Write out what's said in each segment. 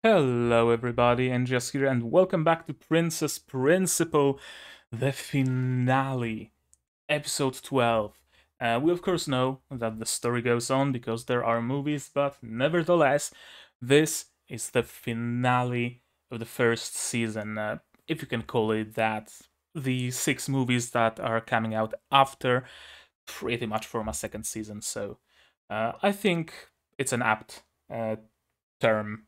Hello everybody, Ange here, and welcome back to Princess Principal, the finale, episode 12. We of course know that the story goes on because there are movies, but nevertheless, this is the finale of the first season, if you can call it that. The 6 movies that are coming out after pretty much form a second season, so I think it's an apt term.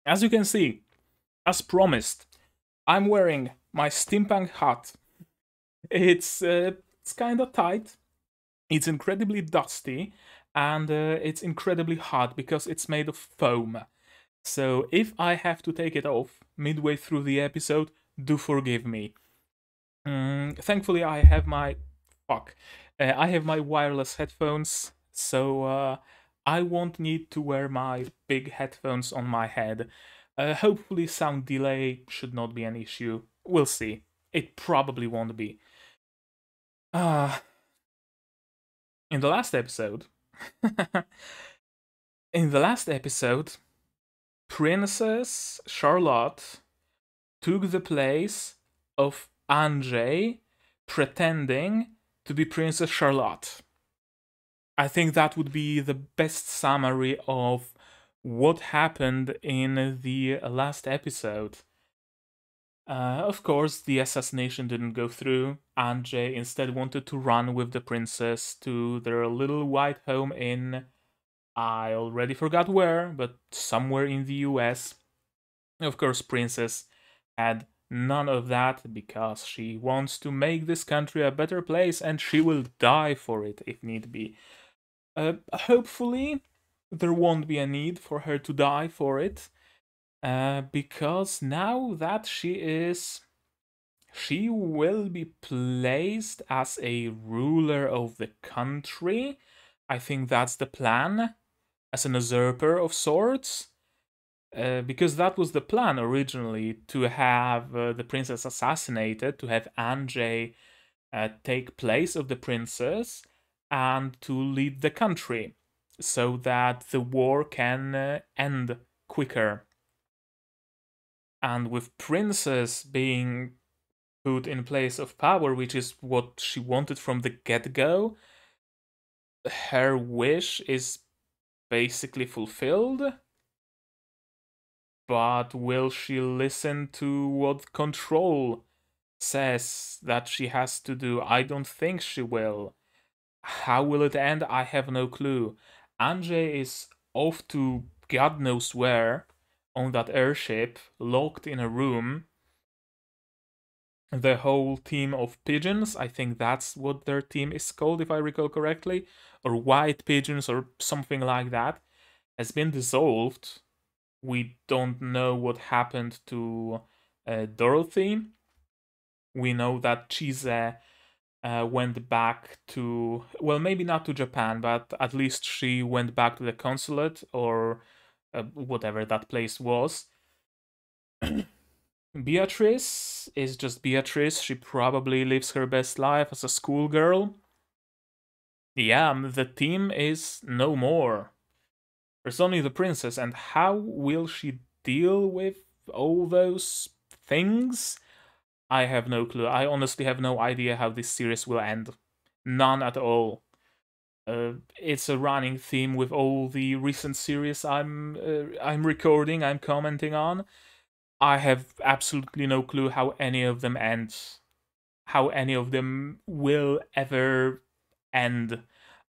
As you can see, as promised, I'm wearing my steampunk hat. It's kind of tight. It's incredibly dusty, and it's incredibly hot because it's made of foam. So if I have to take it off midway through the episode, do forgive me. Thankfully, I have my I have my wireless headphones, so I won't need to wear my big headphones on my head. Hopefully, sound delay should not be an issue. We'll see. It probably won't be. Uh, in the last episode, in the last episode, Princess Charlotte took the place of Ange, pretending to be Princess Charlotte. I think that would be the best summary of what happened in the last episode. Of course, the assassination didn't go through. Ange instead wanted to run with the princess to their little white home in, I already forgot where, but somewhere in the US. Of course, Princess had none of that because she wants to make this country a better place and she will die for it if need be. Hopefully, there won't be a need for her to die for it, because now that she will be placed as a ruler of the country. I think that's the plan, as an usurper of sorts. Because that was the plan originally, to have the princess assassinated, to have Ange take place of the princess, and to lead the country, so that the war can end quicker. And with princess being put in place of power, which is what she wanted from the get-go, her wish is basically fulfilled. But will she listen to what control says that she has to do? I don't think she will. How will it end? I have no clue. Ange is off to God knows where on that airship, locked in a room. The whole team of pigeons, I think that's what their team is called, if I recall correctly, or white pigeons or something like that, has been dissolved. We don't know what happened to Dorothy. We know that Chise went back to, well, maybe not to Japan, but at least she went back to the consulate or whatever that place was. Beatrice is just Beatrice. She probably lives her best life as a schoolgirl. Yeah, the team is no more. There's only the princess, and how will she deal with all those things? I have no clue. I honestly have no idea how this series will end. None at all. It's a running theme with all the recent series I'm recording, I'm commenting on. I have absolutely no clue how any of them end, how any of them will ever end.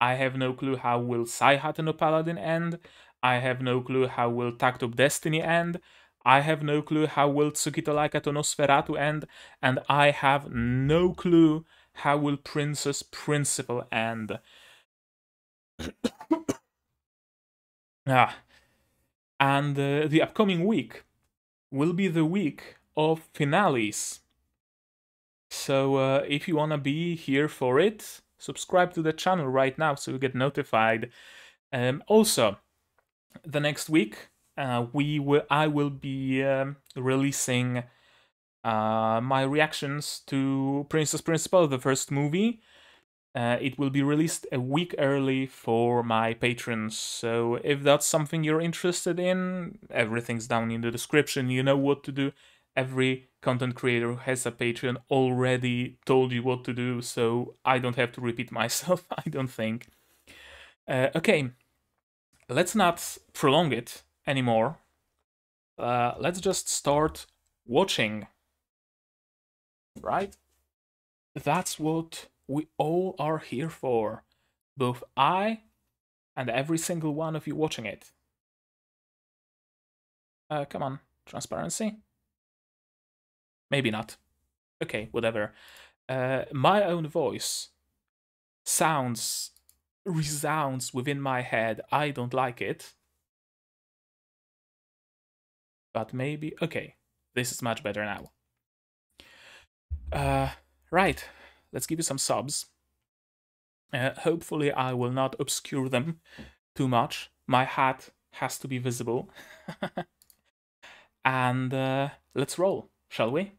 I have no clue how will Sci-Hat no Paladin end. I have no clue how will Tact of Destiny end. I have no clue how will Tsukito Laika no Nosferatu end. And I have no clue how will Princess Principal end. And the upcoming week will be the week of finales. So if you wanna be here for it, subscribe to the channel right now so you get notified. Also, the next week I will be releasing my reactions to Princess Principal, the first movie. It will be released a week early for my patrons, so if that's something you're interested in, everything's down in the description. You know what to do. Every content creator who has a Patreon already told you what to do, so I don't have to repeat myself, I don't think. Okay, let's not prolong it anymore. Let's just start watching, right? That's what we all are here for. Both I and every single one of you watching it. Come on, transparency? Maybe not. Okay, whatever. My own voice resounds within my head. I don't like it. But maybe, okay, this is much better now. Right, let's give you some subs. Hopefully I will not obscure them too much. My hat has to be visible. And let's roll, shall we?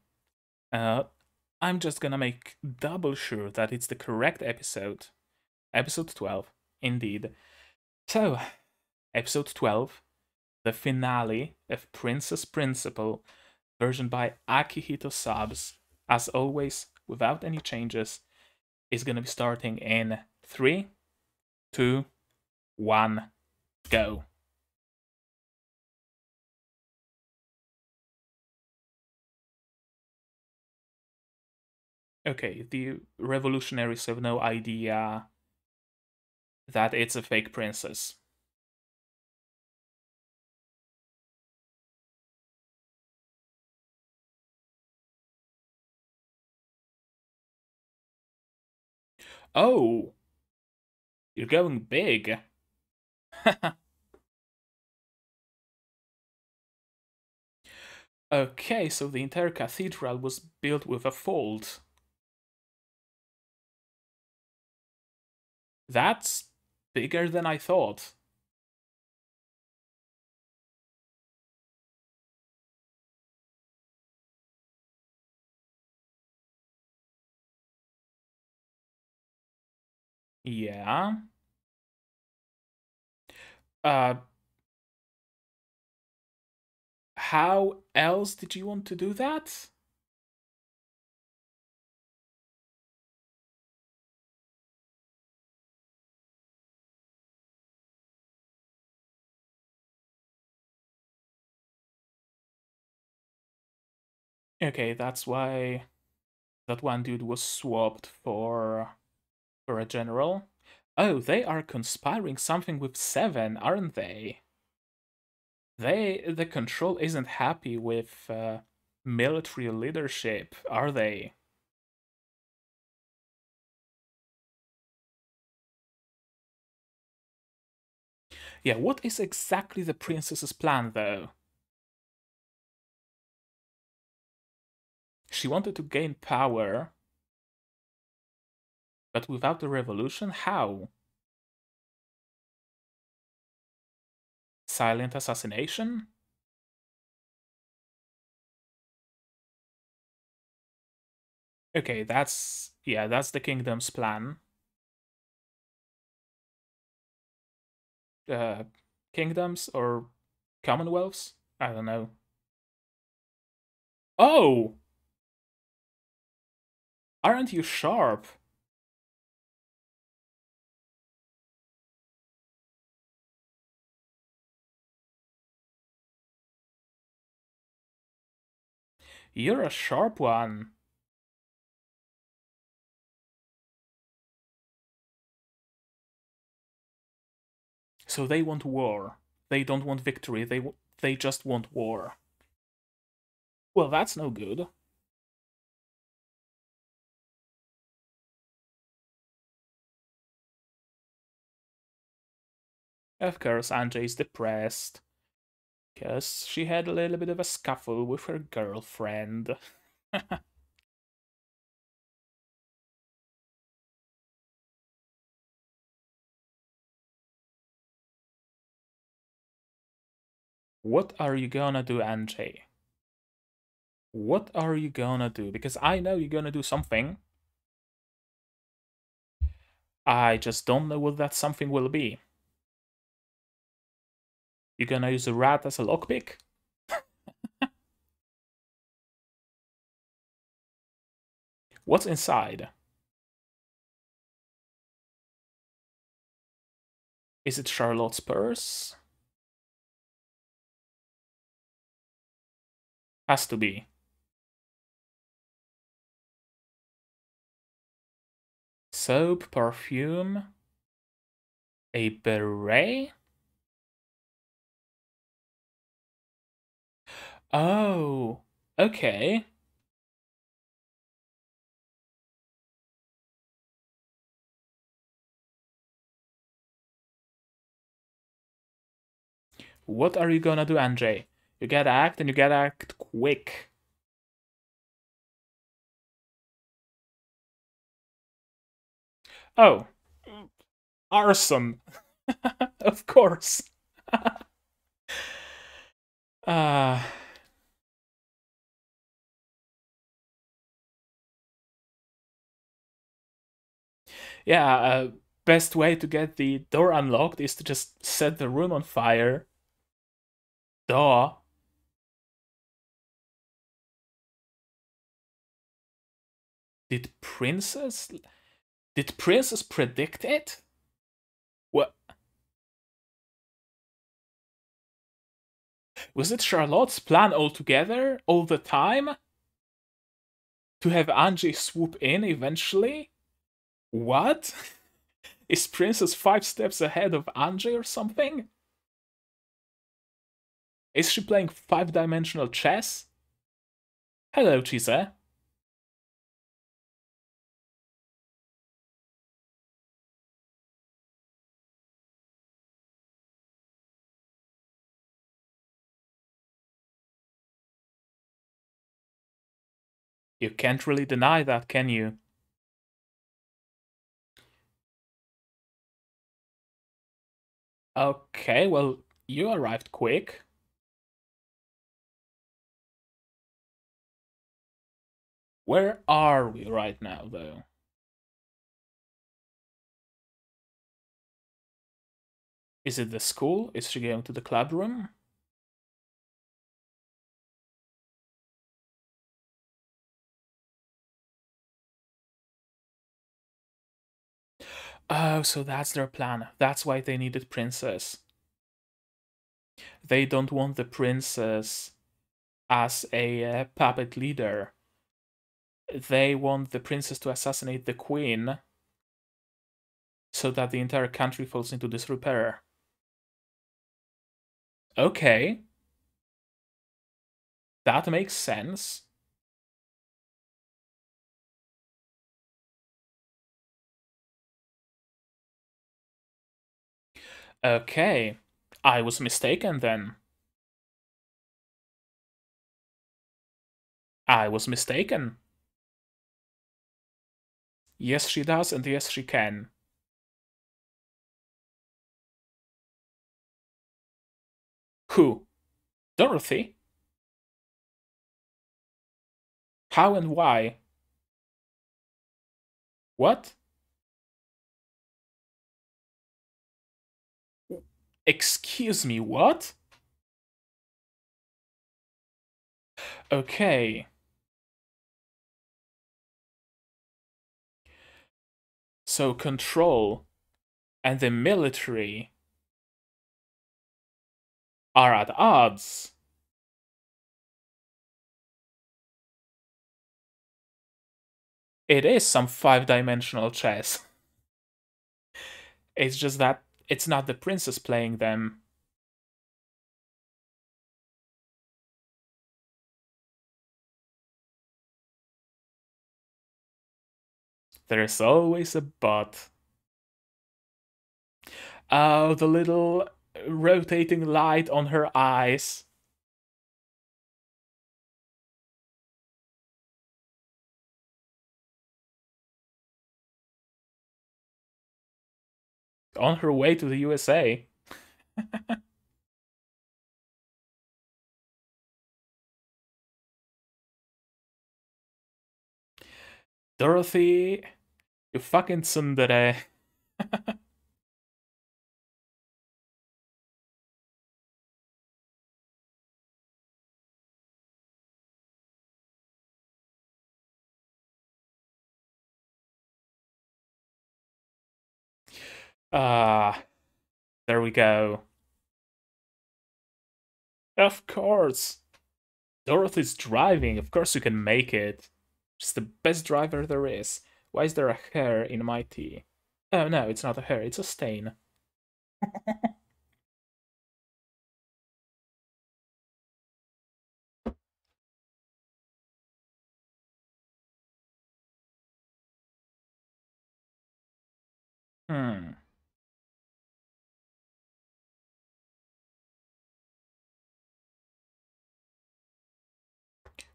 I'm just gonna make double sure that it's the correct episode. Episode 12, indeed. So, episode 12, the finale of Princess Principal, version by Akihito Subs, as always, without any changes, is gonna be starting in 3, 2, 1, go. Okay, the revolutionaries have no idea that it's a fake princess. Oh, you're going big. Okay, so the entire cathedral was built with a fold. That's bigger than I thought. Yeah. Uh, how else did you want to do that? Okay, that's why that one dude was swapped for a general. Oh, they are conspiring something with 7, aren't they? The control isn't happy with military leadership, are they? Yeah, what is exactly the princess's plan, though? She wanted to gain power, but without the revolution, how? Silent assassination? Okay, that's the kingdom's plan. Uh, Kingdoms or commonwealths? I don't know. Oh! Aren't you sharp? You're a sharp one. So they want war. They don't want victory. They just want war. Well, that's no good. Of course, Ange is depressed. Because she had a little bit of a scuffle with her girlfriend. What are you gonna do, Ange? What are you gonna do? Because I know you're gonna do something. I just don't know what that something will be. You gonna use a rat as a lockpick? What's inside? Is it Charlotte's purse? Has to be. Soap, perfume, a beret? Oh, okay. What are you gonna do, Ange? You gotta act and you gotta act quick. Oh, arson. Of course. uh, yeah, best way to get the door unlocked is to just set the room on fire. Duh. Did Princess... Did Princess predict it? What? Was it Charlotte's plan altogether, all the time? To have Angie swoop in eventually? What? Is Princess 5 steps ahead of Angie or something? Is she playing 5-dimensional chess? Hello, Chise. You can't really deny that, can you? Okay, well, you arrived quick. Where are we right now, though? Is it the school? Is she going to the club room? Oh, so that's their plan. That's why they needed Princess. They don't want the Princess as a puppet leader. They want the Princess to assassinate the Queen so that the entire country falls into disrepair. Okay. That makes sense. Okay. I was mistaken then. I was mistaken. Yes, she does, and yes, she can. Who? Dorothy? How and why? What? Excuse me, what? Okay. So control and the military are at odds. It is some 5-dimensional chess. It's just that it's not the princess playing them. There's always a but. Oh, the little rotating light on her eyes. On her way to the USA. Dorothy, you fucking tsundere. Ah, there we go. Of course. Dorothy's driving. Of course you can make it. She's the best driver there is. Why is there a hair in my tea? Oh no, it's not a hair, it's a stain. Hmm.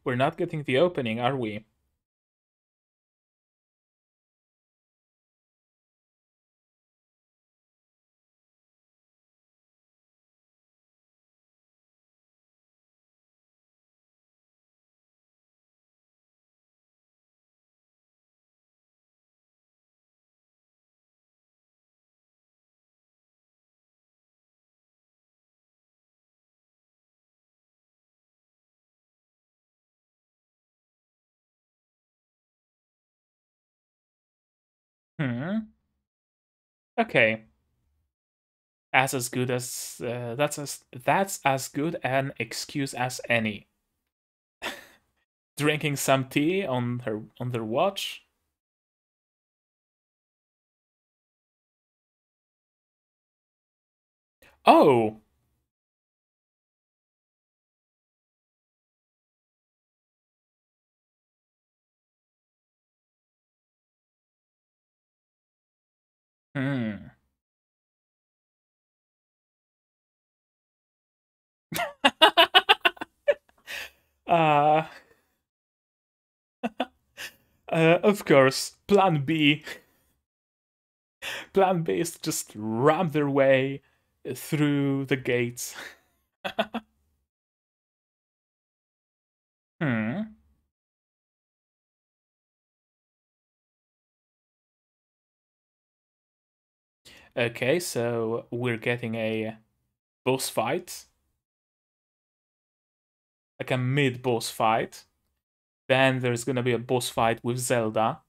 We're not getting the opening, are we? Hmm. Okay. As good as that's as good an excuse as any. Drinking some tea on their watch. Oh. Hmm. uh, of course, Plan B. Plan B is to just ram their way through the gates. Hmm. Okay, so we're getting a boss fight, like a mid-boss fight. Then there's gonna be a boss fight with Zelda.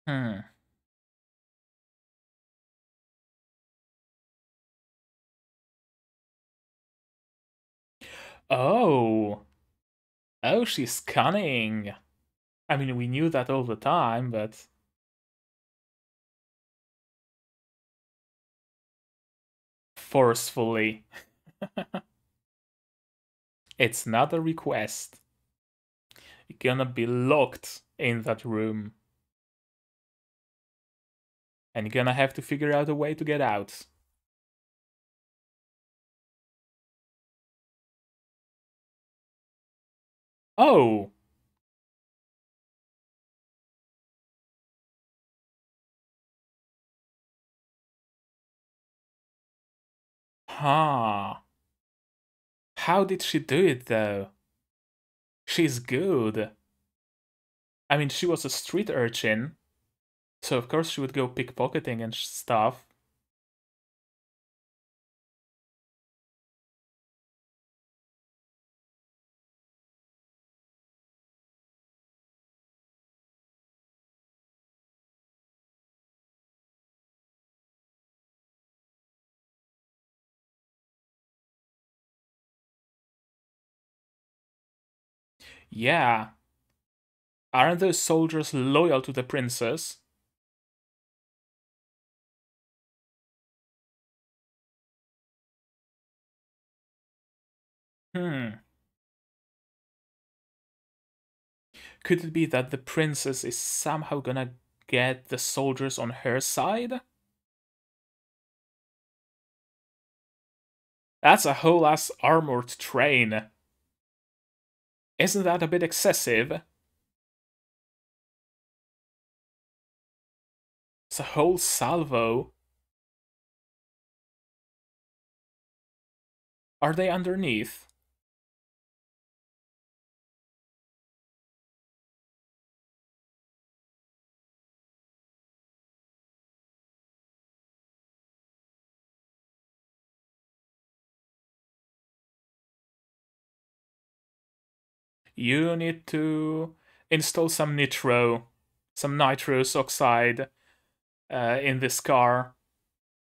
Hmm. Oh. Oh, she's cunning. I mean, we knew that all the time, but forcefully. It's not a request. You're gonna be locked in that room. And you're gonna have to figure out a way to get out. Oh! Huh. How did she do it, though? She's good. I mean, she was a street urchin, so of course she would go pickpocketing and stuff. Yeah. Aren't those soldiers loyal to the princess? Hmm. Could it be that the princess is somehow gonna get the soldiers on her side? That's a whole ass armored train. Isn't that a bit excessive? It's a whole salvo. Are they underneath? You need to install some nitro, some nitrous oxide in this car.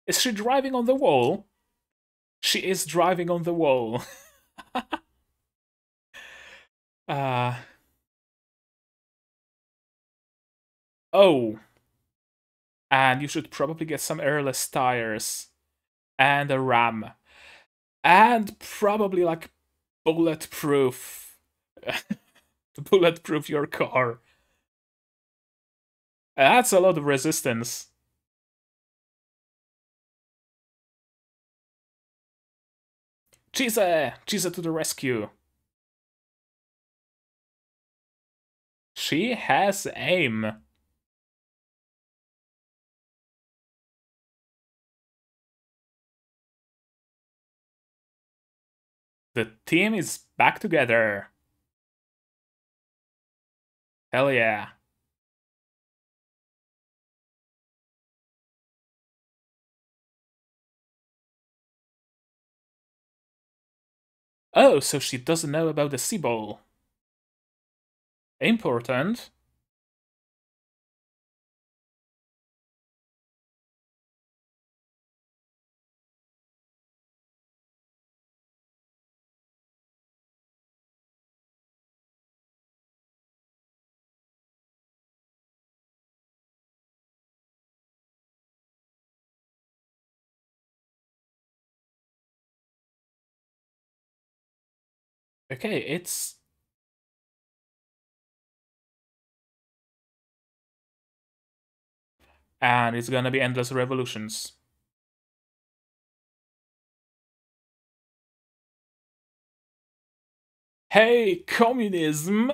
Is she driving on the wall? She is driving on the wall. uh, oh. And you should probably get some airless tires. And a ram. And probably like bulletproof. Bulletproof your car. That's a lot of resistance. Chise! Chise to the rescue. She has aim. The team is back together. Hell yeah. Oh, so she doesn't know about the Seaball. Important. Okay, it's... And it's gonna be endless revolutions. Hey, communism!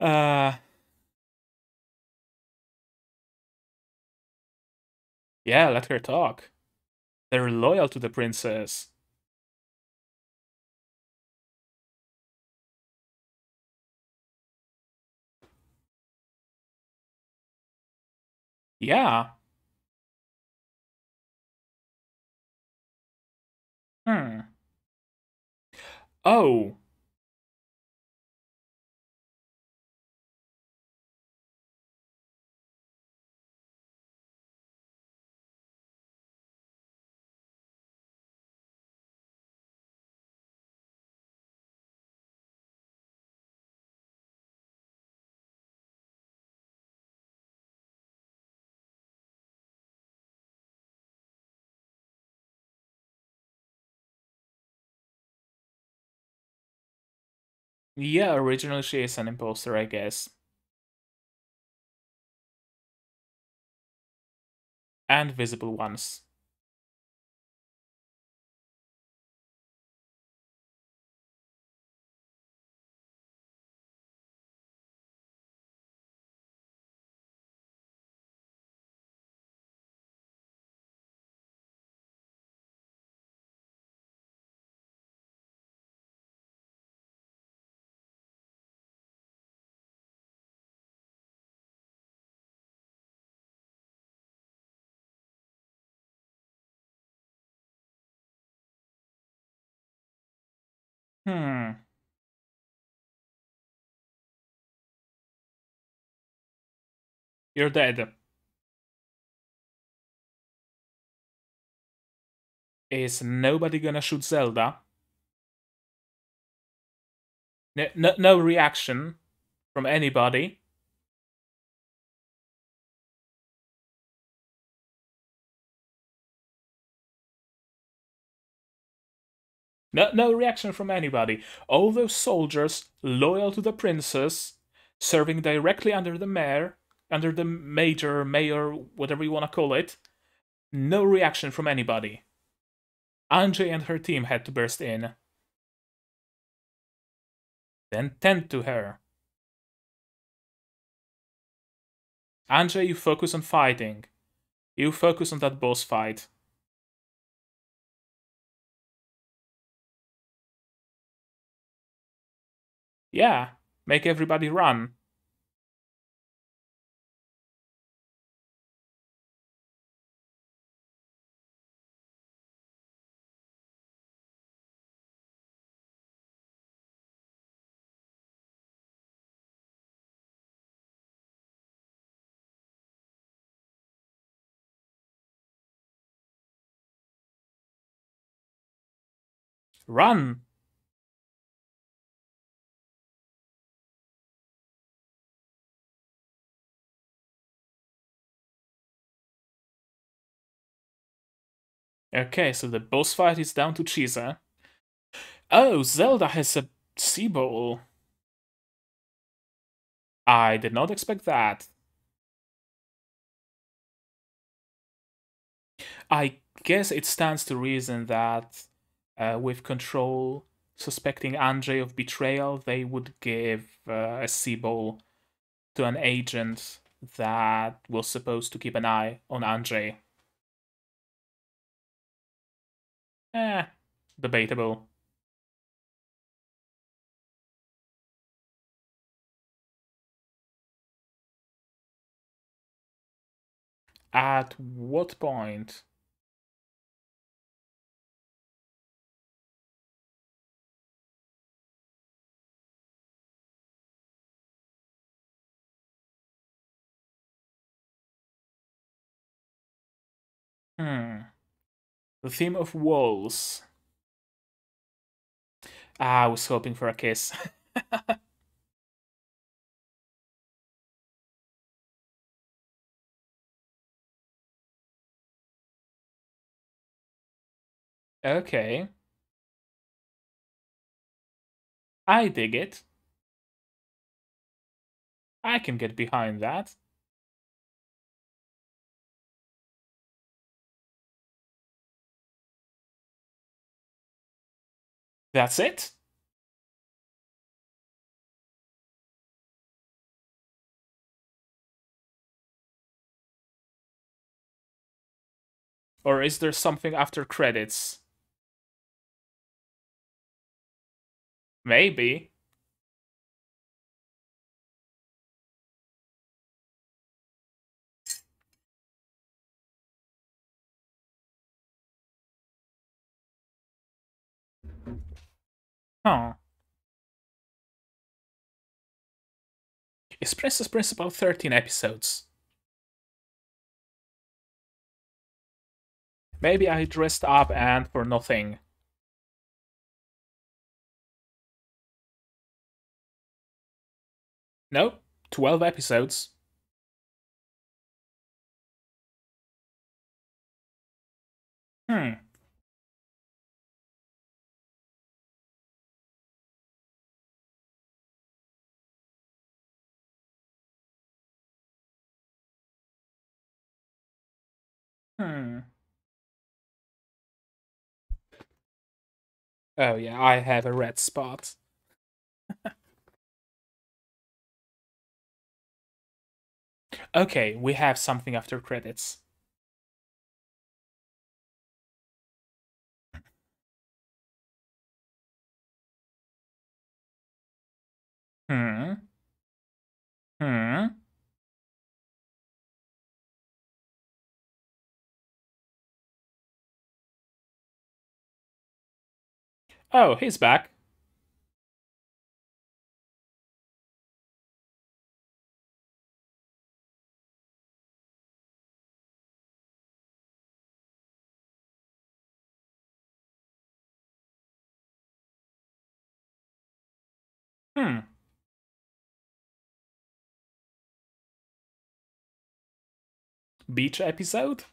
uh... Yeah, let her talk. They're loyal to the princess. Yeah. Hmm. Oh. Yeah, originally she is an imposter, I guess. And visible ones. Hmm. You're dead. Is nobody gonna shoot Zelda? No reaction from anybody. No reaction from anybody. All those soldiers loyal to the princess, serving directly under the mayor, under the mayor, whatever you want to call it. No reaction from anybody. Ange and her team had to burst in. Then tend to her. Ange, you focus on fighting. You focus on that boss fight. Yeah, make everybody run. Run! Okay, so the boss fight is down to Chise. Oh, Zelda has a sea bowl. I did not expect that. I guess it stands to reason that with Control suspecting Ange of betrayal, they would give a sea bowl to an agent that was supposed to keep an eye on Ange. Eh, debatable. At what point? Hmm. The theme of walls. I was hoping for a kiss. Okay. I dig it. I can get behind that. That's it? Or is there something after credits? Maybe. Huh. Is Princess Prince about 13 episodes? Maybe I dressed up and for nothing. No, 12 episodes. Hmm. Hmm. Oh yeah, I have a red spot. Okay, we have something after credits. Hmm. Hmm. Oh, he's back. Hmm. Beach episode?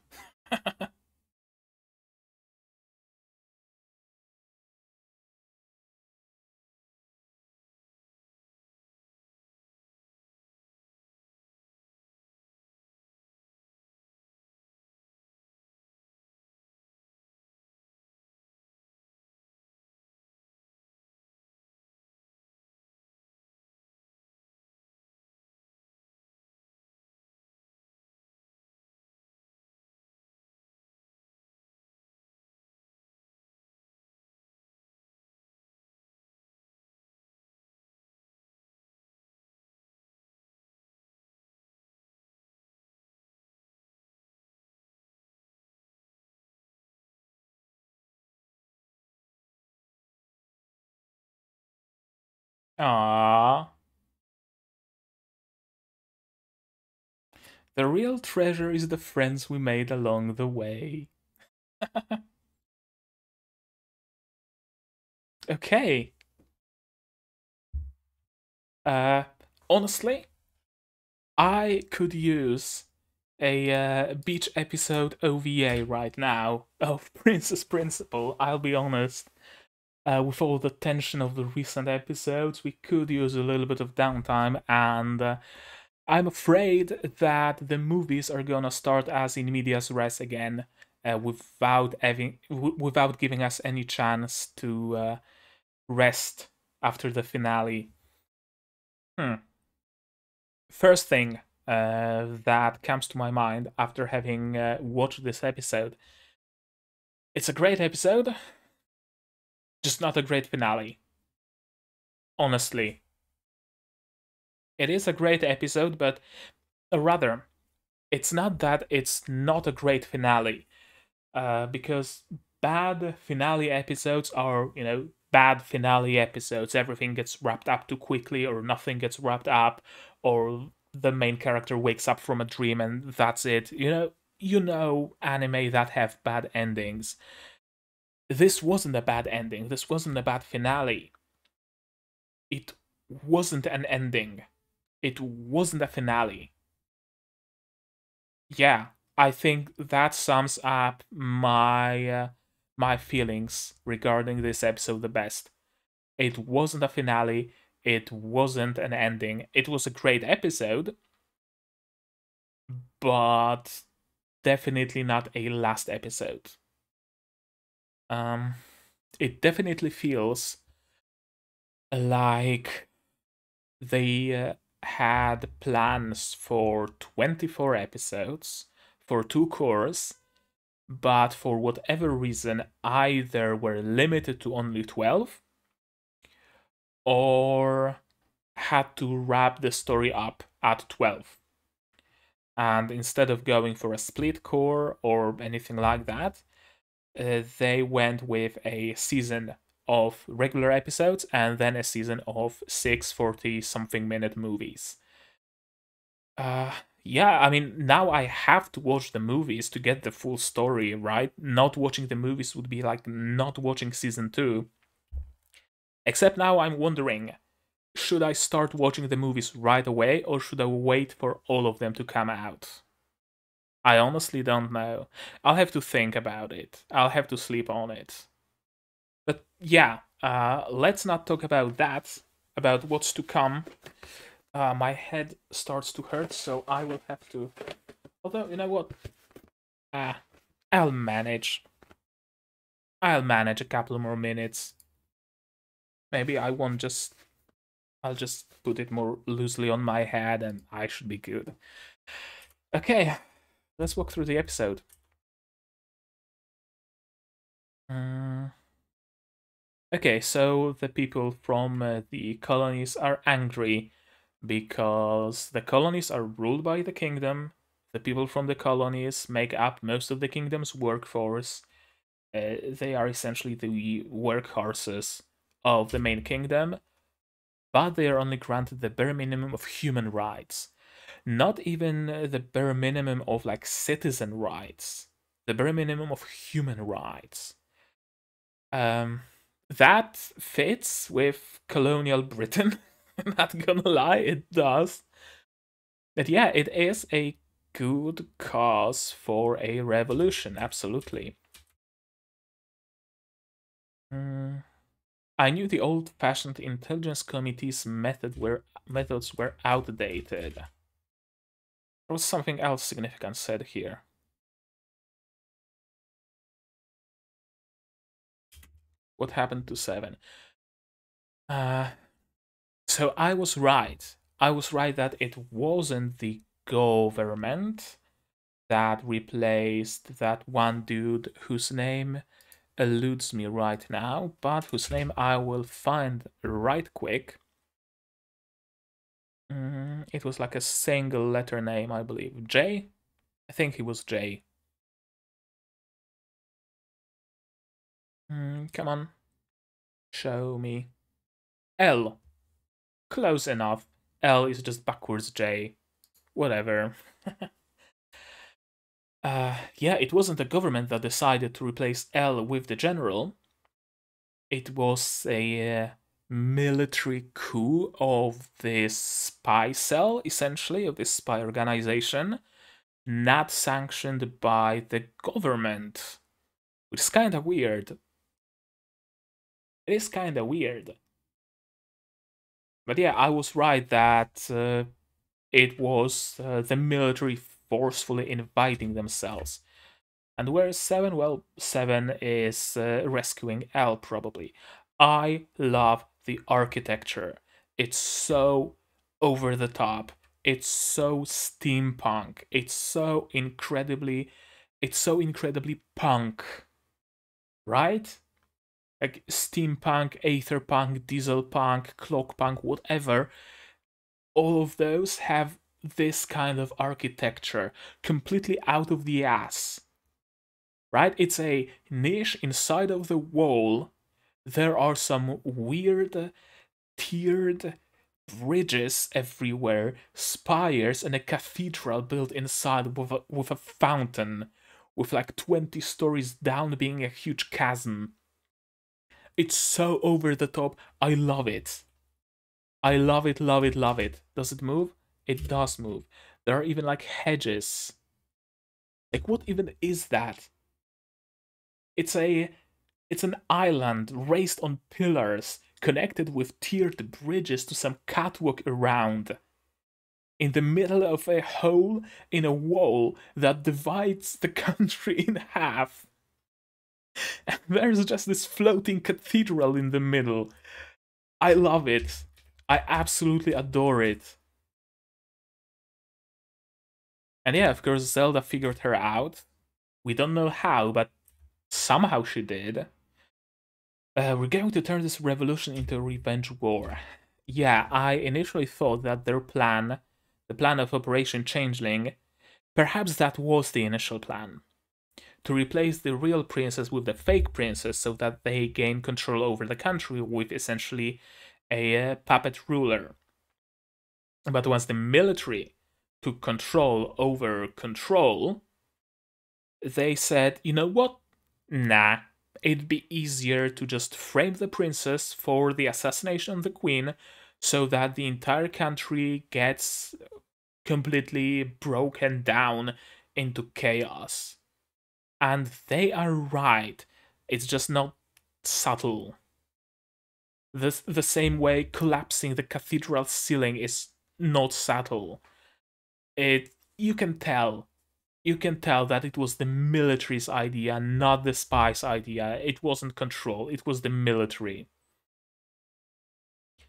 Ah, the real treasure is the friends we made along the way. Okay. Uh, honestly, I could use a beach episode OVA right now of Princess Principal. I'll be honest. With all the tension of the recent episodes, we could use a little bit of downtime, and I'm afraid that the movies are gonna start as in medias res again, without giving us any chance to rest after the finale. Hmm. First thing that comes to my mind after having watched this episode, it's a great episode, just not a great finale. Honestly, it is a great episode, but rather, it's not that it's not a great finale, because bad finale episodes are, bad finale episodes. Everything gets wrapped up too quickly, or nothing gets wrapped up, or the main character wakes up from a dream and that's it. Anime that have bad endings. This wasn't a bad ending. This wasn't a bad finale. It wasn't an ending. It wasn't a finale. Yeah, I think that sums up my feelings regarding this episode the best. It wasn't a finale, it wasn't an ending. It was a great episode, but definitely not a last episode. Um it definitely feels like they had plans for 24 episodes for two cores, but for whatever reason, either were limited to only 12 or had to wrap the story up at 12. And instead of going for a split core or anything like that, they went with a season of regular episodes and then a season of 6 something minute movies. Uh, yeah, I mean, now I have to watch the movies to get the full story, right? Not watching the movies would be like not watching season 2. Except now I'm wondering, should I start watching the movies right away or should I wait for all of them to come out? I honestly don't know. I'll have to think about it. I'll have to sleep on it. But yeah, let's not talk about that, about what's to come. My head starts to hurt, so I will have to. Although, you know what? Uh, I'll manage. I'll manage a couple more minutes. Maybe I won't just. I'll just put it more loosely on my head and I should be good. Okay, let's walk through the episode. Mm. Okay, so the people from the colonies are angry because the colonies are ruled by the kingdom. The people from the colonies make up most of the kingdom's workforce. They are essentially the workhorses of the main kingdom, but they are only granted the bare minimum of human rights. Not even the bare minimum of like citizen rights, the bare minimum of human rights. Um, that fits with colonial Britain. Not gonna lie, it does. But yeah, it is a good cause for a revolution, absolutely. Mm, I knew the old-fashioned intelligence committee's methods were outdated. There was something else significant said here. What happened to 7? Uh, so I was right. I was right that it wasn't the government that replaced that one dude whose name eludes me right now, but whose name I will find right quick. It was like a single letter name, I believe. J? I think he was J. Come on. Show me. L. close enough. L is just backwards J. Whatever. Yeah, it wasn't the government that decided to replace L with the general. It was a military coup of this spy cell, essentially, of this spy organization, not sanctioned by the government, which is kind of weird. It is kind of weird. But yeah, I was right that it was the military forcefully inviting themselves. And where's 7? Well, 7 is rescuing L, probably. I love the architecture. It's so over the top. It's so steampunk. It's so incredibly punk. Right? Like steampunk, aetherpunk, dieselpunk, clockpunk, whatever. All of those have this kind of architecture, completely out of the ass. Right? It's a niche inside of the wall. There are some weird tiered bridges everywhere, spires, and a cathedral built inside with a fountain, with like 20 stories down being a huge chasm. It's so over the top. I love it. I love it, love it, love it. Does it move? It does move. There are even like hedges. Like, what even is that? It's an island raised on pillars, connected with tiered bridges to some catwalk around. In the middle of a hole in a wall that divides the country in half. And there's just this floating cathedral in the middle. I love it. I absolutely adore it. And yeah, of course, Zelda figured her out. We don't know how, but somehow she did. We're going to turn this revolution into a revenge war. Yeah, I initially thought that their plan, the plan of Operation Changeling, perhaps that was the initial plan. To replace the real princess with the fake princess so that they gain control over the country with essentially a puppet ruler. But once the military took control over control, they said, you know what? Nah, it'd be easier to just frame the princess for the assassination of the queen so that the entire country gets completely broken down into chaos. And they are right. It's just not subtle. The same way collapsing the cathedral ceiling is not subtle. You can tell that it was the military's idea, not the spies' idea. It wasn't control, it was the military.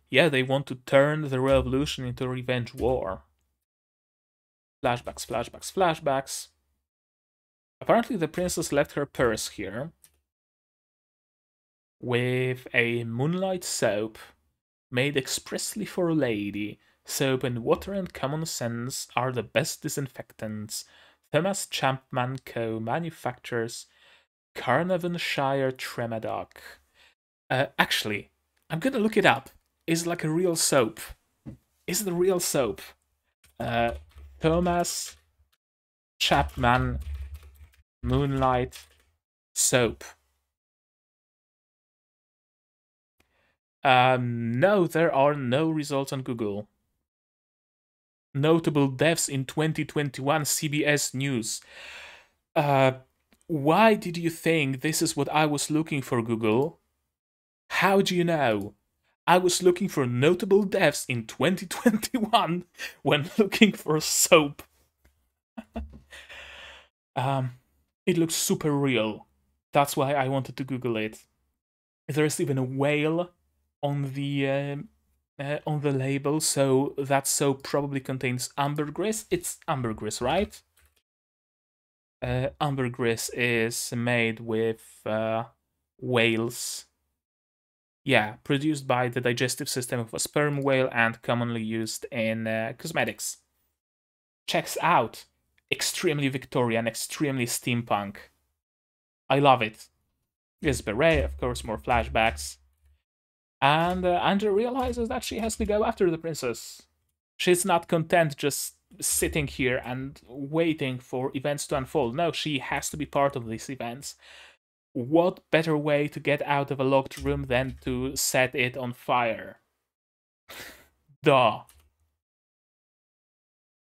Yeah, they want to turn the revolution into a revenge war. Flashbacks, flashbacks, flashbacks. Apparently the princess left her purse here with a moonlight soap made expressly for a lady. Soap and water and common sense are the best disinfectants. Thomas Champman Co. manufactures Carnarvonshire Tremadoc. Actually, I'm gonna look it up. Is it like a real soap? Is it a real soap? Thomas Chapman Moonlight Soap. No, there are no results on Google. Notable deaths in 2021 CBS News. Why did you think this is what I was looking for, Google? How do you know? I was looking for notable deaths in 2021 when looking for soap. It looks super real. That's why I wanted to Google it. There's even a whale on the label, so that soap probably contains ambergris. It's ambergris, right? Ambergris is made with whales. Yeah, produced by the digestive system of a sperm whale and commonly used in cosmetics. Checks out. Extremely Victorian, extremely steampunk. I love it. Yes, beret, of course, more flashbacks. And Ange realizes that she has to go after the princess. She's not content just sitting here and waiting for events to unfold. No, she has to be part of these events. What better way to get out of a locked room than to set it on fire? Duh.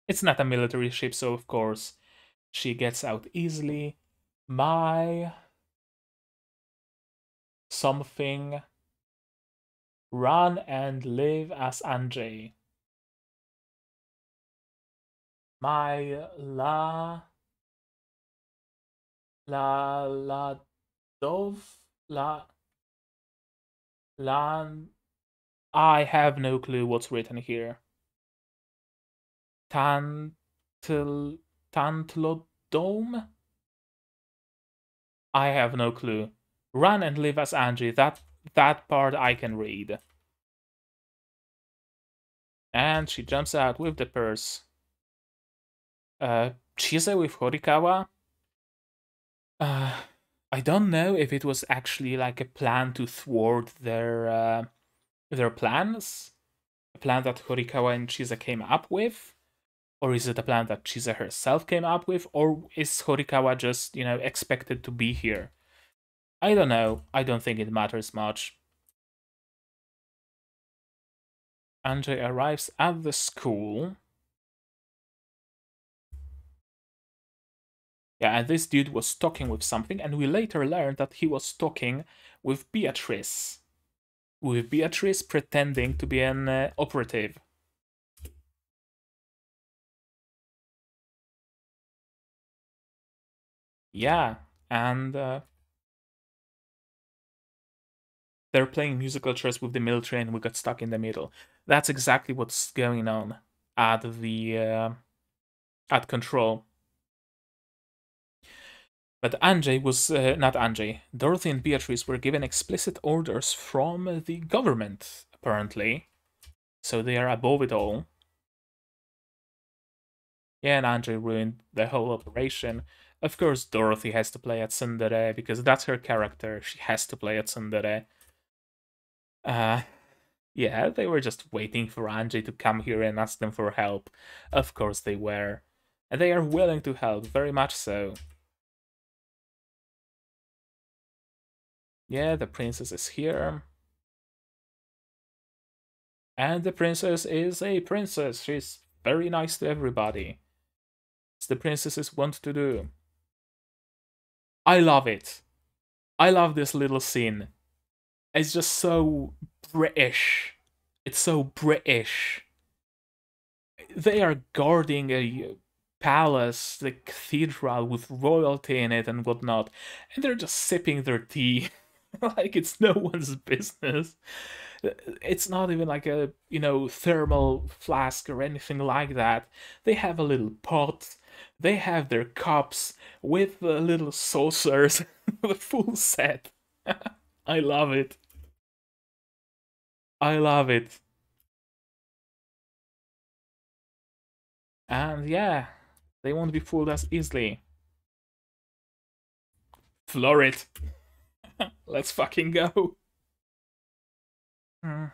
It's not a military ship, so of course she gets out easily. My something run and live as Ange. My la dove la I have no clue what's written here. Tantal Tantlodome? I have no clue. Run and live as Angie. That part I can read. And she jumps out with the purse. Chise with Horikawa. I don't know if it was actually like a plan to thwart their plans, a plan that Horikawa and Chise came up with, or is it a plan that Chise herself came up with, or is Horikawa just, expected to be here? I don't know. I don't think it matters much. Ange arrives at the school. Yeah, and this dude was talking with something, and we later learned that he was talking with Beatrice. With Beatrice pretending to be an operative. Yeah, and they're playing musical chairs with the military, and we got stuck in the middle. That's exactly what's going on at the at control. But Ange was not Ange. Dorothy and Beatrice were given explicit orders from the government, apparently, so they are above it all. Yeah, and Ange ruined the whole operation. Of course, Dorothy has to play at tsundere because that's her character. She has to play at tsundere. Yeah, they were just waiting for Angie to come here and ask them for help. Of course they were. And they are willing to help, very much so. Yeah, the princess is here. And the princess is a princess. She's very nice to everybody. It's the princesses want to do. I love it. I love this little scene. It's just so British. It's so British. They are guarding a palace, the cathedral with royalty in it and whatnot, and they're just sipping their tea like it's no one's business. It's not even like a, thermal flask or anything like that. They have a little pot, they have their cups with little saucers, the full set. I love it. I love it. And yeah, they won't be fooled as easily. Floor it. Let's fucking go. Hmm.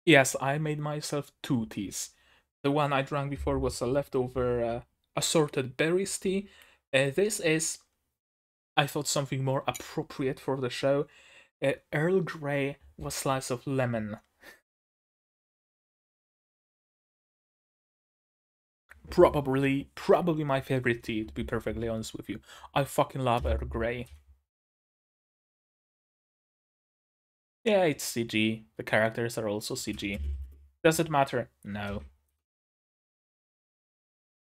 Yes, I made myself two teas. The one I drank before was a leftover assorted berries tea. This is, I thought, something more appropriate for the show. Earl Grey with a slice of lemon. Probably my favorite tea, to be perfectly honest with you. I fucking love Earl Grey. Yeah, it's CG. The characters are also CG. Does it matter? No.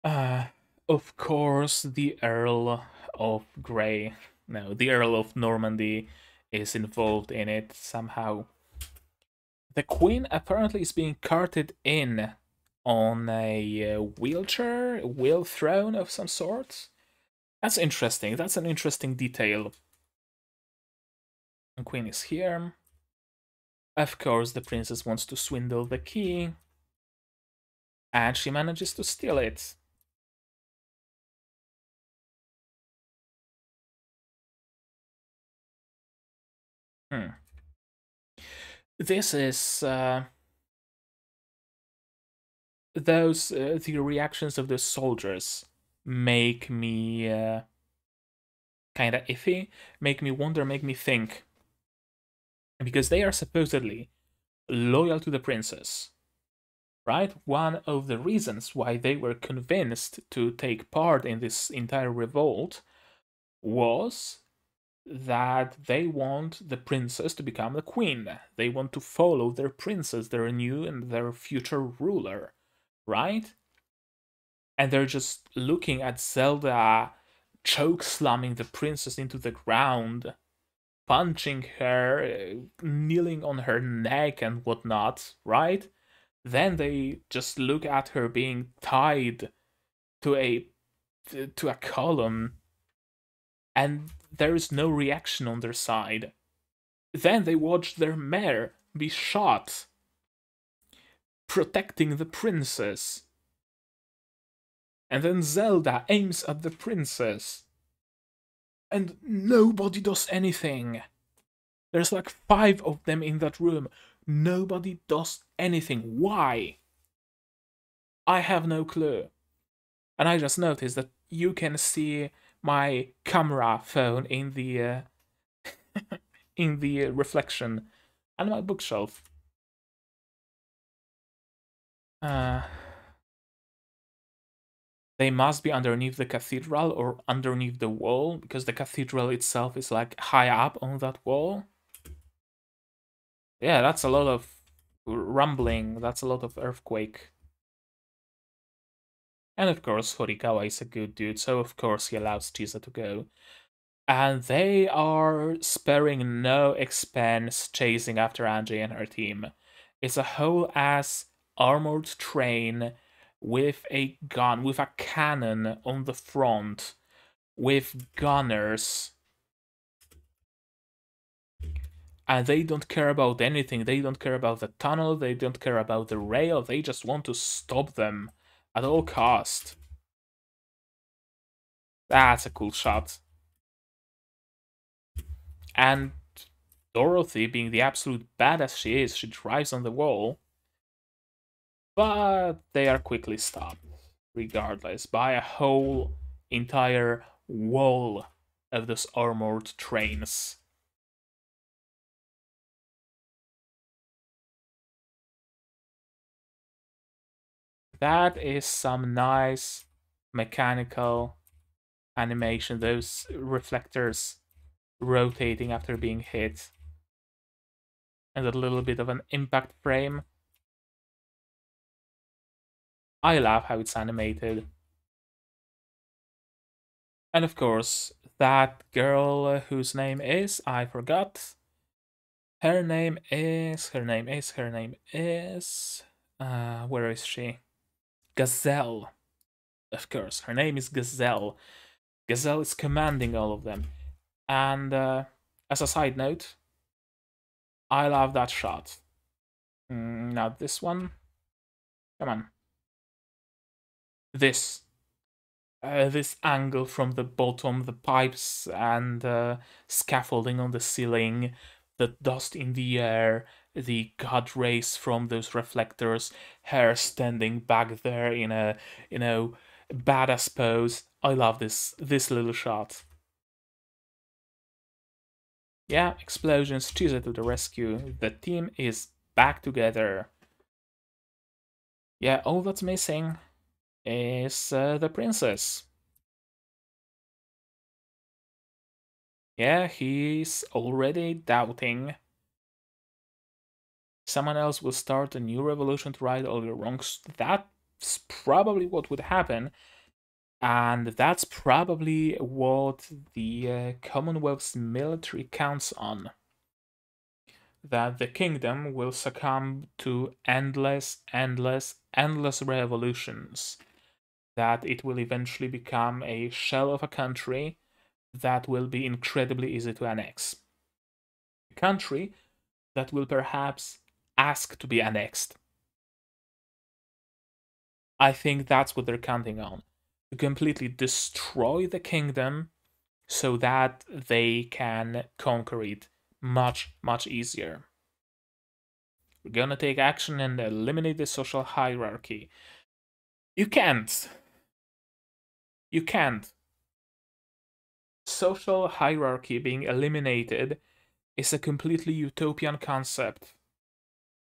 Uh, of course, the Earl of Grey. No, the Earl of Normandy is involved in it somehow. The Queen apparently is being carted in on a wheelchair, wheel throne of some sort. That's interesting. That's an interesting detail. The Queen is here. Of course, the princess wants to swindle the key. And she manages to steal it. Hmm. This is the reactions of the soldiers make me kind of iffy, make me wonder, make me think, because they are supposedly loyal to the princess, right? One of the reasons why they were convinced to take part in this entire revolt was that they want the princess to become the queen. They want to follow their princess, their new and their future ruler, right? And they're just looking at Zelda choke slamming the princess into the ground, punching her, kneeling on her neck and whatnot, right? Then they just look at her being tied to a column, and there is no reaction on their side. Then they watch their mayor be shot, protecting the princess. And then Zelda aims at the princess, and nobody does anything. There's like 5 of them in that room. Nobody does anything. Why? I have no clue. And I just noticed that you can see my camera phone in the in the reflection and my bookshelf. Uh, they must be underneath the cathedral or underneath the wall, because the cathedral itself is like high up on that wall. Yeah, that's a lot of rumbling. That's a lot of earthquake. And of course, Horikawa is a good dude, so of course he allows Chise to go. And they are sparing no expense chasing after Ange and her team. It's a whole ass armored train with a gun, with a cannon on the front, with gunners. And they don't care about anything. They don't care about the tunnel, they don't care about the rail, they just want to stop them at all cost. That's a cool shot. And Dorothy, being the absolute badass she is, she drives on the wall. But they are quickly stopped, regardless, by a whole entire wall of those armored trains. That is some nice mechanical animation, those reflectors rotating after being hit, and a little bit of an impact frame. I love how it's animated. And of course, that girl whose name is, I forgot. Her name is, where is she? Gazelle. Of course, her name is Gazelle. Gazelle is commanding all of them. And as a side note, I love that shot. Not this one. Come on. This. This angle from the bottom, the pipes and scaffolding on the ceiling, the dust in the air, the god rays from those reflectors, her standing back there in a, badass pose. I love this little shot. Yeah, explosions, Chise to the rescue. The team is back together. Yeah, all that's missing is the princess. Yeah, he's already doubting. Someone else will start a new revolution to right all your wrongs. That's probably what would happen. And that's probably what the Commonwealth's military counts on. That the kingdom will succumb to endless revolutions. That it will eventually become a shell of a country that will be incredibly easy to annex. A country that will perhaps ask to be annexed. I think that's what they're counting on. To completely destroy the kingdom so that they can conquer it much, much easier. We're gonna take action and eliminate the social hierarchy. You can't. You can't. Social hierarchy being eliminated is a completely utopian concept.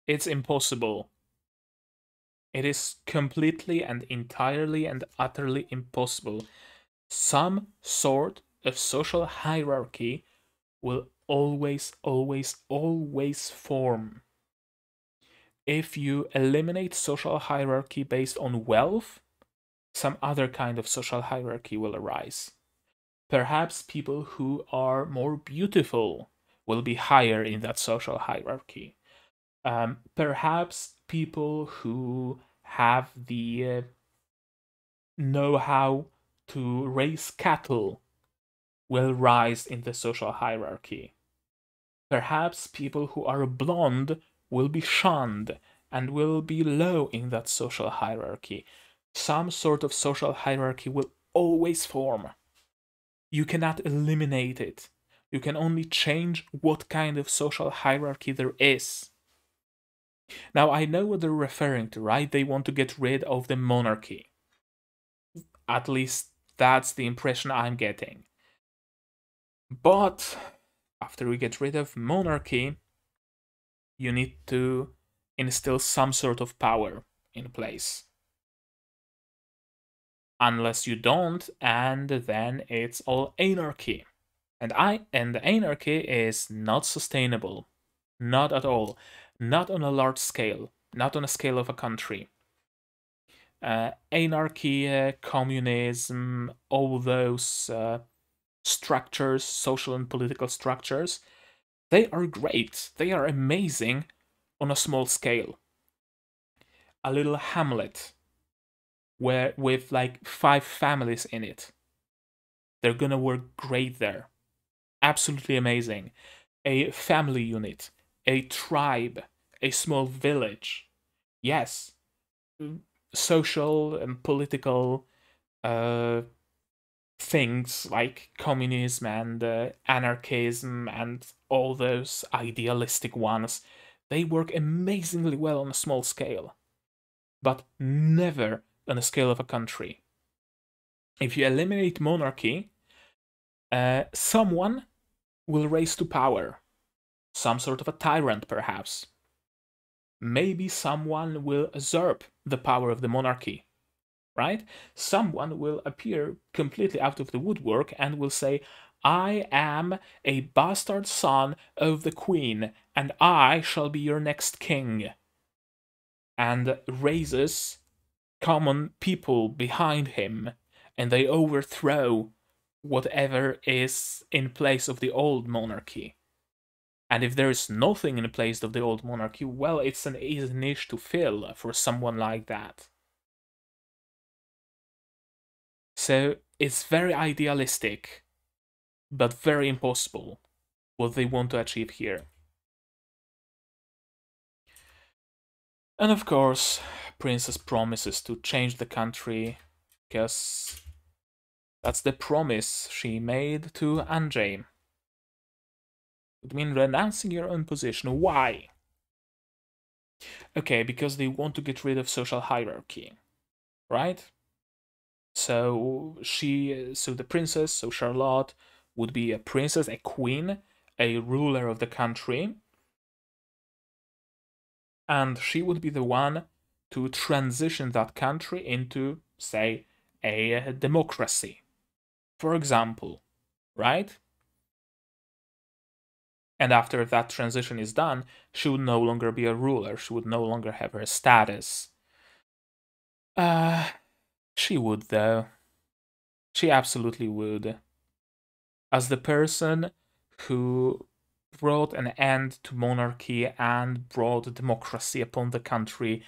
It's impossible. It is completely and entirely and utterly impossible. Some sort of social hierarchy will always, always, always form. If you eliminate social hierarchy based on wealth, some other kind of social hierarchy will arise. Perhaps people who are more beautiful will be higher in that social hierarchy. Perhaps people who have the know-how to raise cattle will rise in the social hierarchy. Perhaps people who are blonde will be shunned and will be low in that social hierarchy. Some sort of social hierarchy will always form. You cannot eliminate it. You can only change what kind of social hierarchy there is. Now, I know what they're referring to, right? They want to get rid of the monarchy. At least that's the impression I'm getting. But after we get rid of monarchy, you need to instill some sort of power in place. Unless you don't, and then it's all anarchy. And anarchy is not sustainable. Not at all. Not on a large scale. Not on a scale of a country. Anarchy, communism, all those structures, social and political structures, they are great. They are amazing on a small scale. A little hamlet where with like 5 families in it. They're gonna work great there. Absolutely amazing. A family unit, a tribe, a small village. Yes, social and political things like communism and anarchism and all those idealistic ones, they work amazingly well on a small scale, but never on a scale of a country. If you eliminate monarchy, someone will rise to power. Some sort of a tyrant, perhaps. Maybe someone will usurp the power of the monarchy, right? Someone will appear completely out of the woodwork and will say, I am a bastard son of the queen, and I shall be your next king. And raises common people behind him, and they overthrow whatever is in place of the old monarchy. And if there is nothing in place of the old monarchy, well, it's an easy niche to fill for someone like that. So it's very idealistic, but very impossible, what they want to achieve here. And of course, Princess promises to change the country, because that's the promise she made to Ange. It means renouncing your own position. Why? Okay, because they want to get rid of social hierarchy, right? So the princess, so Charlotte, would be a princess, a queen, a ruler of the country, and she would be the one to transition that country into, say, a democracy, for example, right? And after that transition is done, she would no longer be a ruler. She would no longer have her status. She would, though. She absolutely would. As the person who brought an end to monarchy and brought democracy upon the country,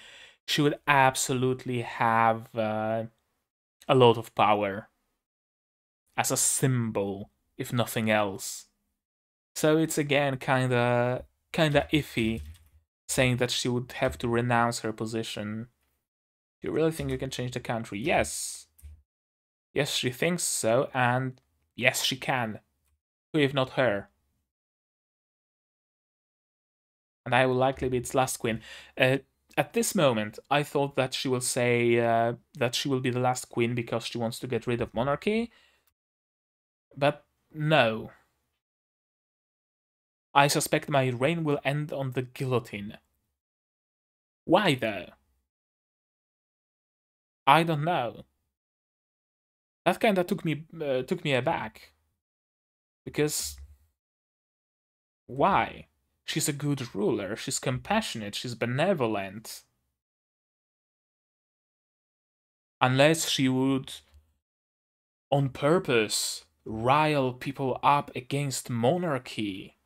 she would absolutely have a lot of power. As a symbol, if nothing else. So it's again kinda iffy saying that she would have to renounce her position. Do you really think you can change the country? Yes. Yes, she thinks so, and yes, she can. Who if not her? and I will likely be its last queen. At this moment, I thought that she will say that she will be the last queen because she wants to get rid of monarchy, but no. I suspect my reign will end on the guillotine. Why though? I don't know. That kinda took me aback. Because why? She's a good ruler, she's compassionate, she's benevolent. Unless she would, on purpose, rile people up against monarchy,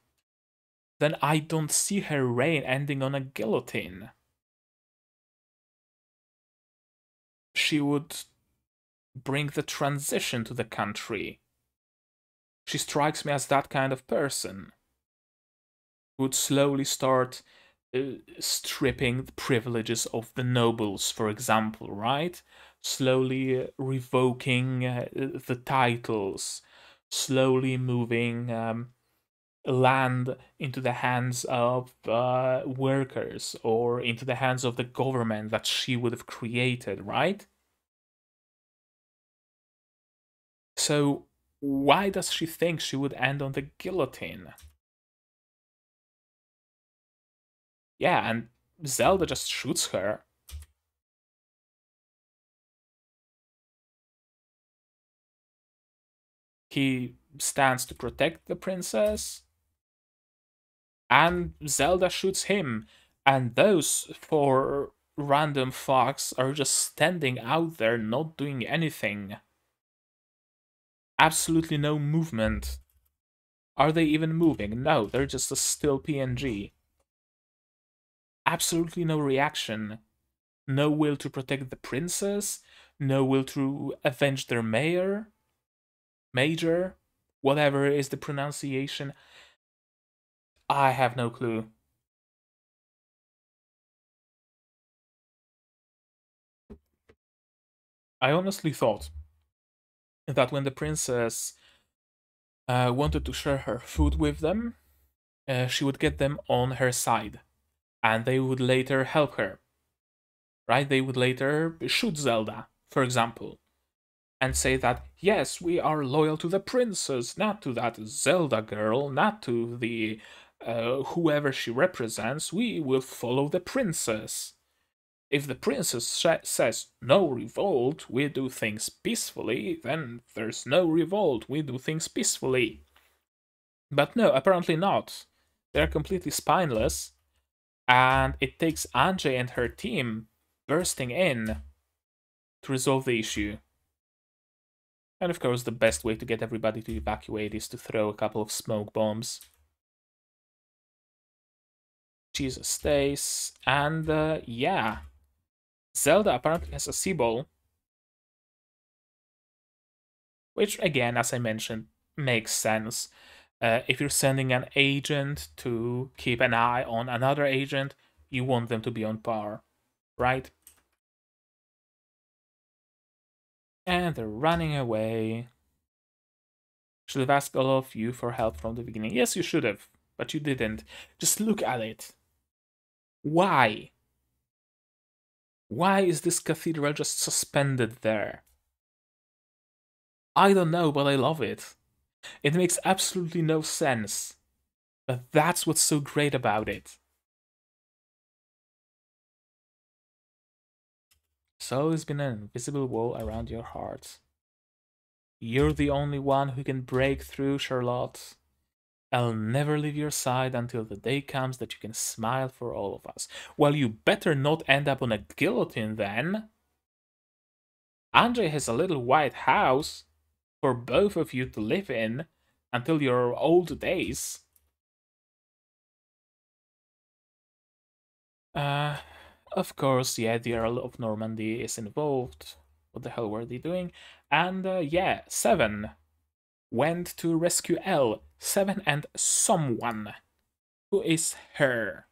then I don't see her reign ending on a guillotine. She would bring the transition to the country. She strikes me as that kind of person who would slowly start stripping the privileges of the nobles, for example, right? Slowly revoking the titles, slowly moving land into the hands of workers or into the hands of the government that she would have created, right? So why does she think she would end on the guillotine? Yeah, and Zelda just shoots her. He stands to protect the princess, and Zelda shoots him. And those four random fox are just standing out there not doing anything. Absolutely no movement. Are they even moving? No, they're just a still PNG. Absolutely no reaction. No will to protect the princess. No will to avenge their major, whatever is the pronunciation. I have no clue. I honestly thought that when the princess wanted to share her food with them, she would get them on her side, and they would later help her. Right? They would later shoot Zelda, for example, and say that yes, we are loyal to the princess, not to that Zelda girl, not to the whoever she represents. We will follow the princess. If the princess says no revolt, we do things peacefully, then there's no revolt, we do things peacefully. But no, apparently not. They're completely spineless, and it takes Ange and her team bursting in to resolve the issue. And of course, the best way to get everybody to evacuate is to throw a couple of smoke bombs. Chise stays, and yeah. Zelda apparently has a Seaball, which again, as I mentioned, makes sense. If you're sending an agent to keep an eye on another agent, you want them to be on par, right? And they're running away. Should have asked all of you for help from the beginning. Yes, you should have, but you didn't. Just look at it. Why? Why is this cathedral just suspended there? I don't know, but I love it. It makes absolutely no sense. But that's what's so great about it. So there's been an invisible wall around your heart. You're the only one who can break through, Charlotte. I'll never leave your side until the day comes that you can smile for all of us. Well, you better not end up on a guillotine then. Andre has a little white house for both of you to live in until your old days. Uh, of course, yeah, the Earl of Normandy is involved. What the hell were they doing? And yeah, 7 went to rescue Elle. 7 and someone. Who is her?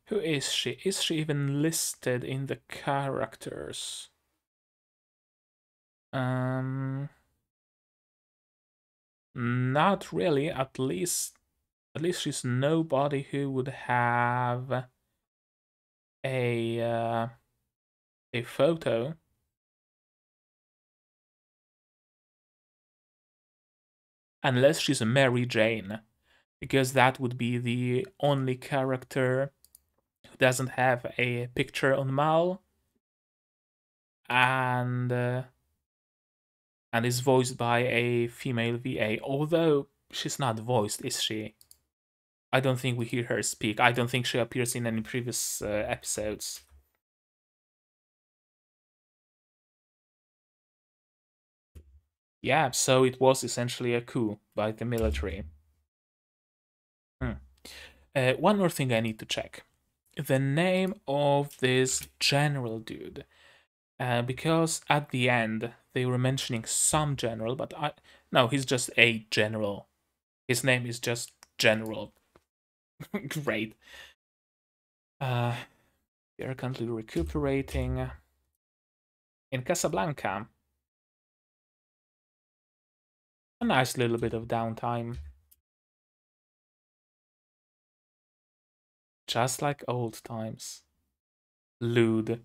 Who is she? Is she even listed in the characters? Not really, at least At least she's nobody who would have a photo. Unless she's a Mary Jane, because that would be the only character who doesn't have a picture on Mal and is voiced by a female VA. Although she's not voiced, is she? I don't think we hear her speak. I don't think she appears in any previous episodes. Yeah, so it was essentially a coup by the military. One more thing I need to check. The name of this general dude. Because at the end they were mentioning some general, but no, he's just a general. His name is just General. Great. We are currently recuperating in Casablanca. A nice little bit of downtime. Just like old times. Lewd.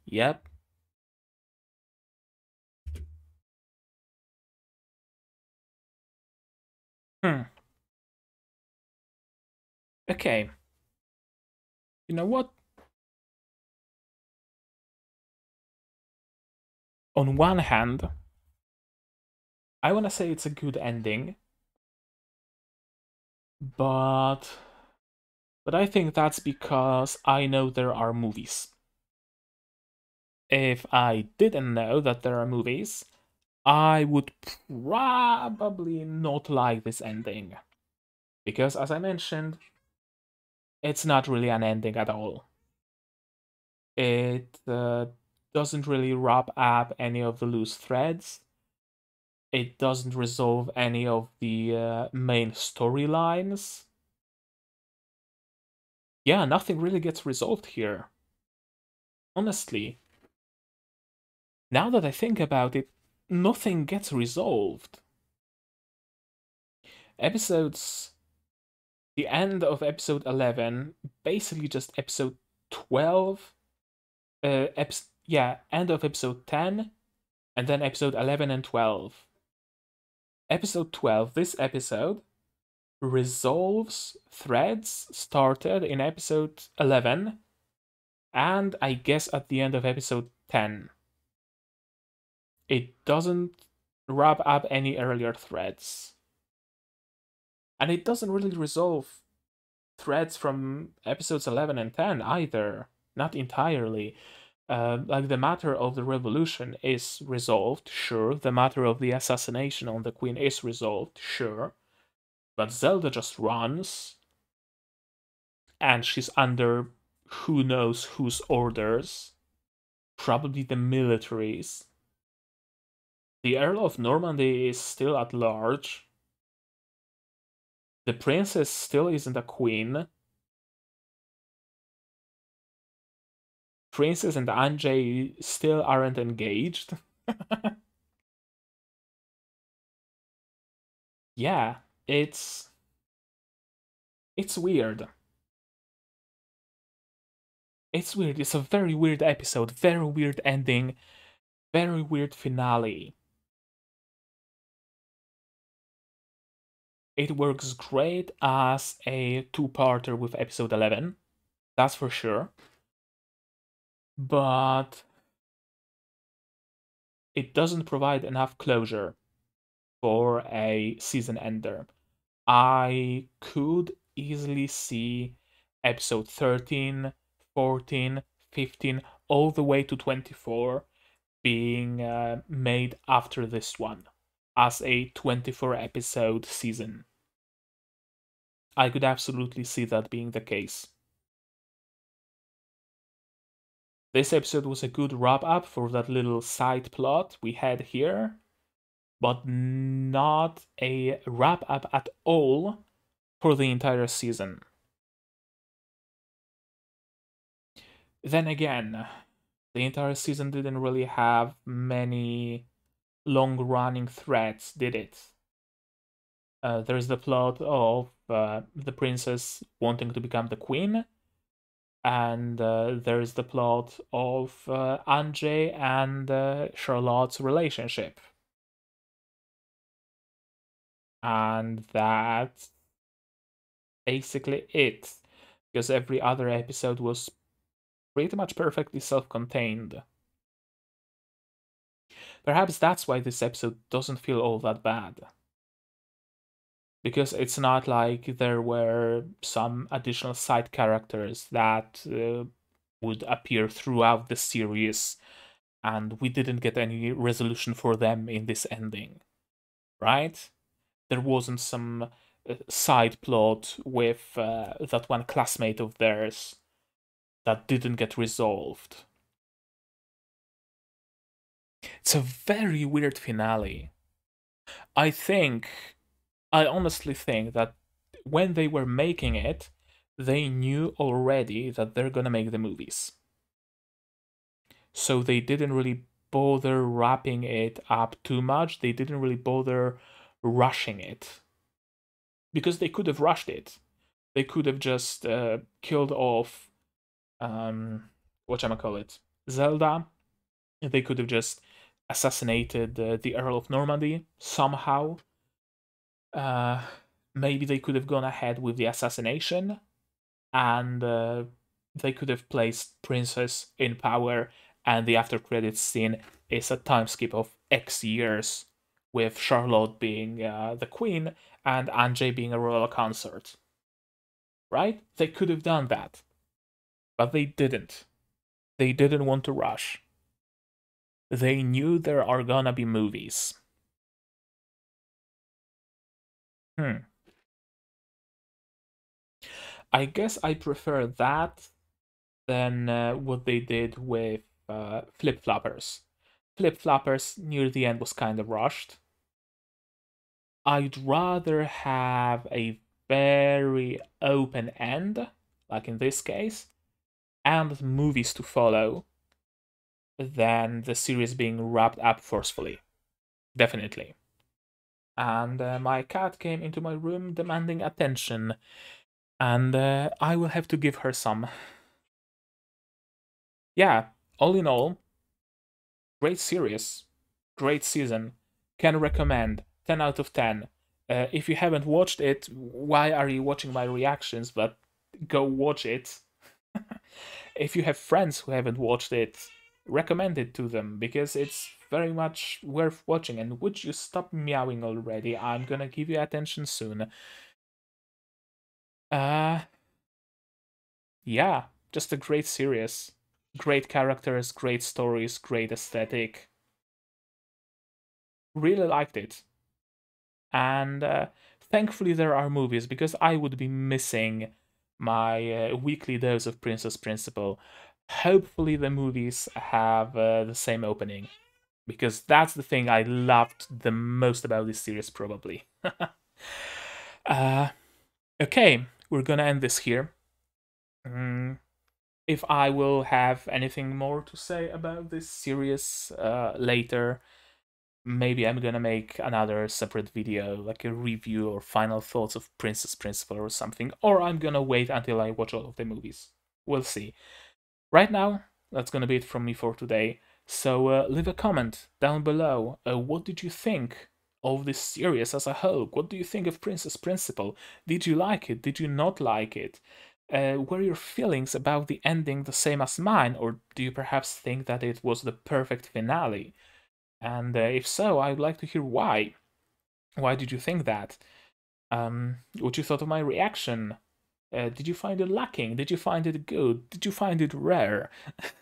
Yep. Okay. You know what? On one hand, I want to say it's a good ending, but I think that's because I know there are movies. If I didn't know that there are movies, I would probably not like this ending. Because, as I mentioned, it's not really an ending at all. It doesn't really wrap up any of the loose threads. It doesn't resolve any of the main storylines. Yeah, nothing really gets resolved here. Honestly. Now that I think about it, nothing gets resolved. Episodes... The end of episode 11, basically just episode 12, end of episode 10, and then episode 11 and 12. Episode 12, this episode, resolves threads started in episode 11, and I guess at the end of episode 10. It doesn't wrap up any earlier threads. And it doesn't really resolve threads from episodes 11 and 10 either. Not entirely. Like the matter of the revolution is resolved, sure. The matter of the assassination on the queen is resolved, sure. But Zelda just runs, and she's under who knows whose orders. Probably the militaries. The Earl of Normandy is still at large. The princess still isn't a queen. Princess and Ange still aren't engaged. Yeah, it's weird. It's weird. It's a very weird episode, very weird ending, very weird finale. It works great as a two-parter with episode 11, that's for sure. But it doesn't provide enough closure for a season ender. I could easily see episode 13, 14, 15, all the way to 24 being made after this one as a 24 episode season. I could absolutely see that being the case. This episode was a good wrap up for that little side plot we had here, but not a wrap up at all for the entire season. Then again, the entire season didn't really have many long running threads, did it? There's the plot of the princess wanting to become the queen, and there's the plot of Ange and Charlotte's relationship. And that's basically it, because every other episode was pretty much perfectly self-contained. Perhaps that's why this episode doesn't feel all that bad. Because it's not like there were some additional side characters that would appear throughout the series, and we didn't get any resolution for them in this ending, right? There wasn't some side plot with that one classmate of theirs that didn't get resolved. It's a very weird finale. I honestly think that when they were making it, they knew already that they're gonna make the movies. So they didn't really bother wrapping it up too much. They didn't really bother rushing it. Because they could have rushed it. They could have just killed off whatchamacallit, Zelda. They could have just assassinated the Earl of Normandy somehow. Maybe they could have gone ahead with the assassination, and they could have placed Princess in power, and the after credits scene is a time skip of X years, with Charlotte being the queen and Ange being a royal consort. Right? They could have done that. But they didn't. They didn't want to rush. They knew there are gonna be movies. I guess I prefer that than what they did with Flip Floppers. Flip Floppers near the end was kind of rushed. I'd rather have a very open end, like in this case, and movies to follow, than the series being wrapped up forcefully. Definitely. And my cat came into my room demanding attention, and I will have to give her some. Yeah, all in all, great series, great season. Can recommend. 10 out of 10. If you haven't watched it, why are you watching my reactions? But go watch it. If you have friends who haven't watched it, recommend it to them because it's very much worth watching. And would you stop meowing already? I'm gonna give you attention soon. Yeah, just a great series. Great characters, great stories, great aesthetic. Really liked it. And thankfully there are movies because I would be missing my weekly dose of Princess Principal. Hopefully the movies have the same opening because that's the thing I loved the most about this series probably. Okay, we're gonna end this here. If I will have anything more to say about this series later, maybe I'm gonna make another separate video, like a review or final thoughts of Princess Principal or something, or I'm gonna wait until I watch all of the movies. We'll see. Right now, that's gonna be it from me for today. So leave a comment down below. What did you think of this series as a whole? What do you think of Princess Principal? Did you like it? Did you not like it? Were your feelings about the ending the same as mine, or do you perhaps think that it was the perfect finale? And if so, I'd like to hear why. Why did you think that? What you thought of my reaction? Did you find it lacking? Did you find it good? Did you find it rare?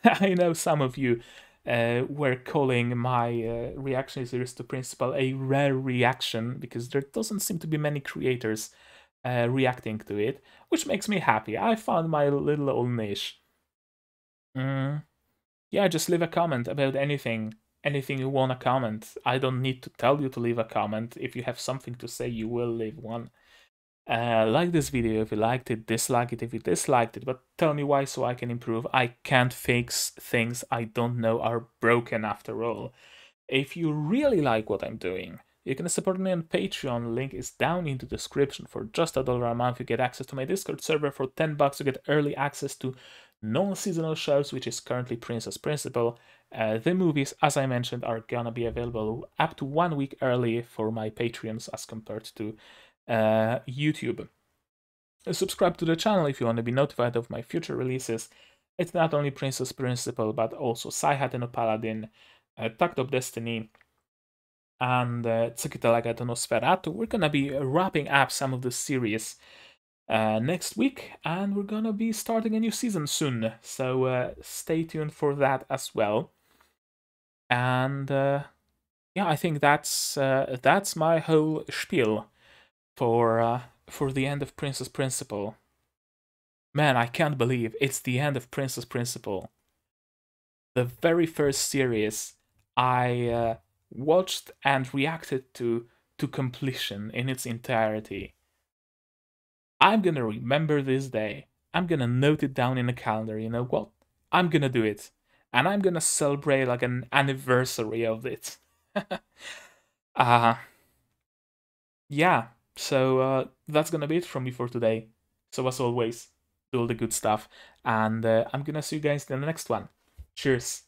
I know some of you were calling my reaction series to Principal a rare reaction because there doesn't seem to be many creators reacting to it, which makes me happy. I found my little old niche. Yeah, just leave a comment about anything. Anything you want to comment. I don't need to tell you to leave a comment. If you have something to say, you will leave one. Like this video if you liked it, dislike it if you disliked it, but tell me why so I can improve. I can't fix things I don't know are broken after all. If you really like what I'm doing, You can support me on Patreon, link is down in the description. For just $1 a month, you get access to my Discord server. For $10, you get early access to non-seasonal shows, which is currently Princess Principal. The movies, as I mentioned, are gonna be available up to 1 week early for my Patreons as compared to YouTube. Subscribe to the channel if you want to be notified of my future releases. It's not only Princess Principal, but also Sci-Hat no Paladin, Tact of Destiny, and Tsukita no Nosferatu. We're gonna be wrapping up some of the series next week, and we're gonna be starting a new season soon, so stay tuned for that as well. And yeah, I think that's my whole spiel for the end of Princess Principal. Man, I can't believe it's the end of Princess Principal. The very first series I watched and reacted to completion in its entirety. I'm gonna remember this day. I'm gonna note it down in a calendar, you know what? I'm gonna do it. And I'm gonna celebrate like an anniversary of it. Yeah, so that's gonna be it from me for today. So as always, do all the good stuff, and I'm gonna see you guys in the next one. Cheers.